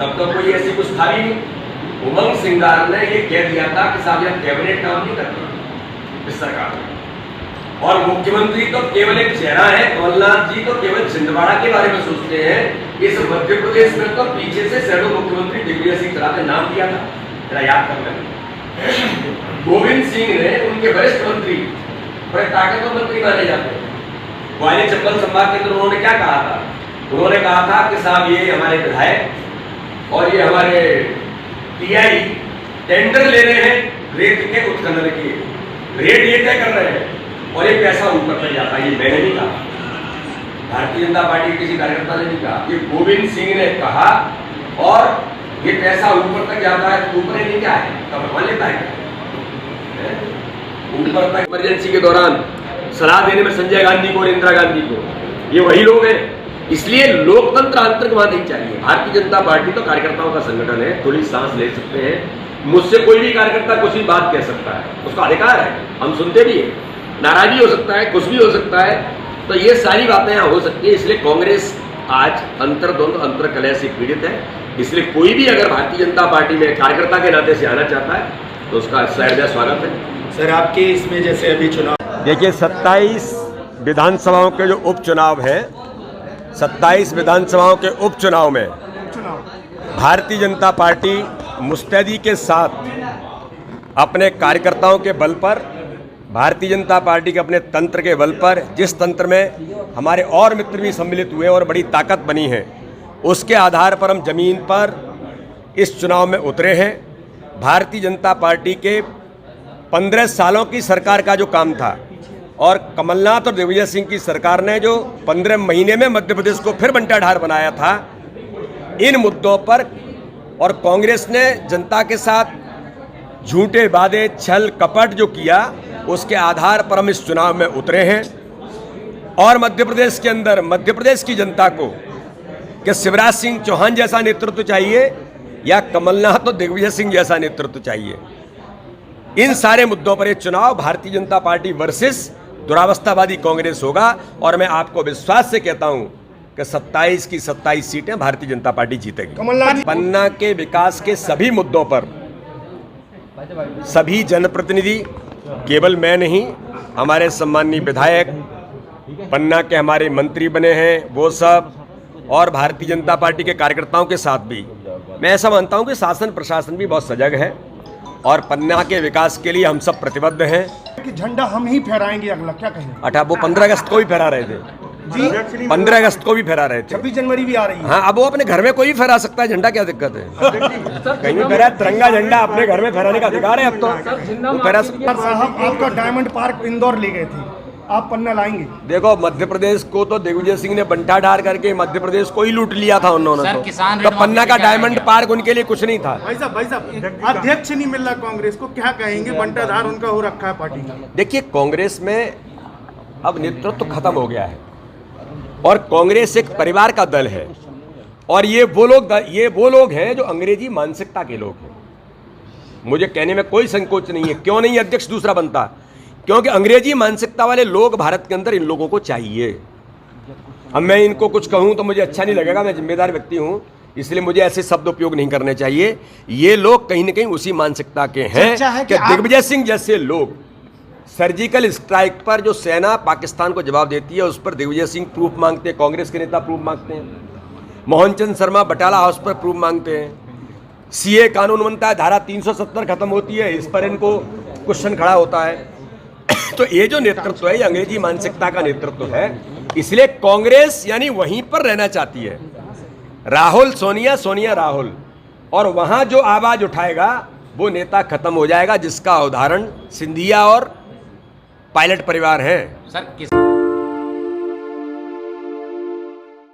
तब तो कोई ऐसी कुछ था भी नहीं। उमंग सिंगार ने ये कह दिया था कि साहब यह कैबिनेट काम नहीं करता इस सरकार में, और मुख्यमंत्री तो केवल एक चेहरा है। कमलनाथ जी तो केवल छिंदवाड़ा के बारे में सोचते हैं। इस मध्य प्रदेश में तो पीछे से शैडो मुख्यमंत्री दिग्विजय सिंह ने नाम दिया था, जरा याद कर लें। गोविंद सिंह ने, उनके वरिष्ठ मंत्री, बड़े ताकतवर मंत्री माने जाते हैं, ग्वालियर चंबल संभाग के अंदर उन्होंने क्या कहा था? उन्होंने कहा था कि साहब ये हमारे विधायक और ये हमारे टीआई टेंडर ले रहे हैं रेत के उत्खनन के, रेट ये तय कर रहे हैं और ये पैसा ऊपर तक जाता है। ये मैंने नहीं कहा, भारतीय जनता पार्टी के किसी कार्यकर्ता ने नहीं कहा, ये गोविंद सिंह ने कहा। और ये पैसा ऊपर तक जाता है तो ऊपर नहीं क्या है, कब मान लेता है ऊपर तक। इमरजेंसी के दौरान सलाह देने में संजय गांधी को और इंदिरा गांधी को, ये वही लोग हैं। इसलिए लोकतंत्र आंतरिक वहां नहीं चाहिए। भारतीय जनता पार्टी तो कार्यकर्ताओं का संगठन है, थोड़ी सांस ले सकते हैं। मुझसे कोई भी कार्यकर्ता कुछ भी बात कह सकता है, उसका अधिकार है, हम सुनते भी हैं। नाराजगी हो सकता है, कुछ भी हो सकता है, तो ये सारी बातें यहाँ हो सकती है। इसलिए कांग्रेस आज अंतर्द्वंद अंतर्कलह से पीड़ित है। इसलिए कोई भी अगर भारतीय जनता पार्टी में कार्यकर्ता के नाते से आना चाहता है तो उसका सहृदय स्वागत है। सर, आपके इसमें जैसे अभी चुनाव, देखिए 27 विधानसभाओं के जो उपचुनाव हैं, 27 विधानसभाओं के उपचुनाव में भारतीय जनता पार्टी मुस्तैदी के साथ अपने कार्यकर्ताओं के बल पर, भारतीय जनता पार्टी के अपने तंत्र के बल पर, जिस तंत्र में हमारे और मित्र भी सम्मिलित हुए और बड़ी ताकत बनी है, उसके आधार पर हम जमीन पर इस चुनाव में उतरे हैं। भारतीय जनता पार्टी के 15 सालों की सरकार का जो काम था और कमलनाथ और दिग्विजय सिंह की सरकार ने जो 15 महीने में मध्य प्रदेश को फिर बंटाढार बनाया था, इन मुद्दों पर और कांग्रेस ने जनता के साथ झूठे वादे, छल कपट जो किया, उसके आधार पर हम इस चुनाव में उतरे हैं। और मध्य प्रदेश के अंदर मध्य प्रदेश की जनता को कि शिवराज सिंह चौहान जैसा नेतृत्व चाहिए या कमलनाथ और दिग्विजय सिंह जैसा नेतृत्व चाहिए, इन सारे मुद्दों पर ये चुनाव भारतीय जनता पार्टी वर्सेस दुरावस्थावादी कांग्रेस होगा। और मैं आपको विश्वास से कहता हूं कि 27 की 27 सीटें भारतीय जनता पार्टी जीतेगी। पन्ना के विकास के सभी मुद्दों पर सभी जनप्रतिनिधि, केवल मैं नहीं, हमारे सम्माननीय विधायक, पन्ना के हमारे मंत्री बने हैं वो सब, और भारतीय जनता पार्टी के कार्यकर्ताओं के साथ भी मैं ऐसा मानता हूं कि शासन प्रशासन भी बहुत सजग है और पन्ना के विकास के लिए हम सब प्रतिबद्ध हैं। कि झंडा हम ही फहराएंगे अगला, क्या कहें? वो 15 अगस्त को भी फहरा रहे थे जी, 15 अगस्त को भी फहरा रहे थे। 26 जनवरी भी आ रही है। हाँ, अब वो अपने घर में कोई भी फहरा सकता है झंडा, क्या दिक्कत है? कहीं भी फहरा, तिरंगा झंडा अपने घर में फहराने का अधिकार है। अब तो वो फहरा सकता है। साहब, आपका डायमंड पार्क इंदौर ले गए थे, आप पन्ना लाएंगे? देखो, मध्य प्रदेश को तो दिग्विजय सिंह ने बंटाढार करके मध्य प्रदेश को ही लूट लिया था उन्होंने। तो पन्ना का डायमंड पार्क उनके लिए कुछ नहीं था। भाई साहब, अध्यक्ष नहीं मिल रहा कांग्रेस को, क्या कहेंगे? बंटाधार उनका हो रखा है पार्टी का। देखिए, कांग्रेस में अब नेतृत्व खत्म हो गया है और कांग्रेस एक परिवार का दल है। और ये वो लोग हैं जो अंग्रेजी मानसिकता के लोग हैं। मुझे कहने में कोई संकोच नहीं है, क्यों नहीं अध्यक्ष दूसरा बनता, क्योंकि अंग्रेजी मानसिकता वाले लोग भारत के अंदर इन लोगों को चाहिए। अब मैं इनको कुछ कहूं तो मुझे अच्छा नहीं लगेगा, मैं जिम्मेदार व्यक्ति हूं, इसलिए मुझे ऐसे शब्द उपयोग नहीं करने चाहिए। ये लोग कहीं ना कहीं उसी मानसिकता के हैं कि दिग्विजय सिंह जैसे लोग, सर्जिकल स्ट्राइक पर जो सेना पाकिस्तान को जवाब देती है उस पर दिग्विजय सिंह प्रूफ मांगते हैं, कांग्रेस के नेता प्रूफ मांगते हैं, मोहनचंद शर्मा बटाला हाउस पर प्रूफ मांगते हैं, सीए कानून बनता है, धारा 370 खत्म होती है, इस पर इनको क्वेश्चन खड़ा होता है। तो ये जो नेतृत्व है, ये अंग्रेजी मानसिकता का नेतृत्व है। इसलिए कांग्रेस यानी वहीं पर रहना चाहती है, राहुल सोनिया, सोनिया राहुल, और वहां जो आवाज उठाएगा वो नेता खत्म हो जाएगा, जिसका उदाहरण सिंधिया और पायलट परिवार है।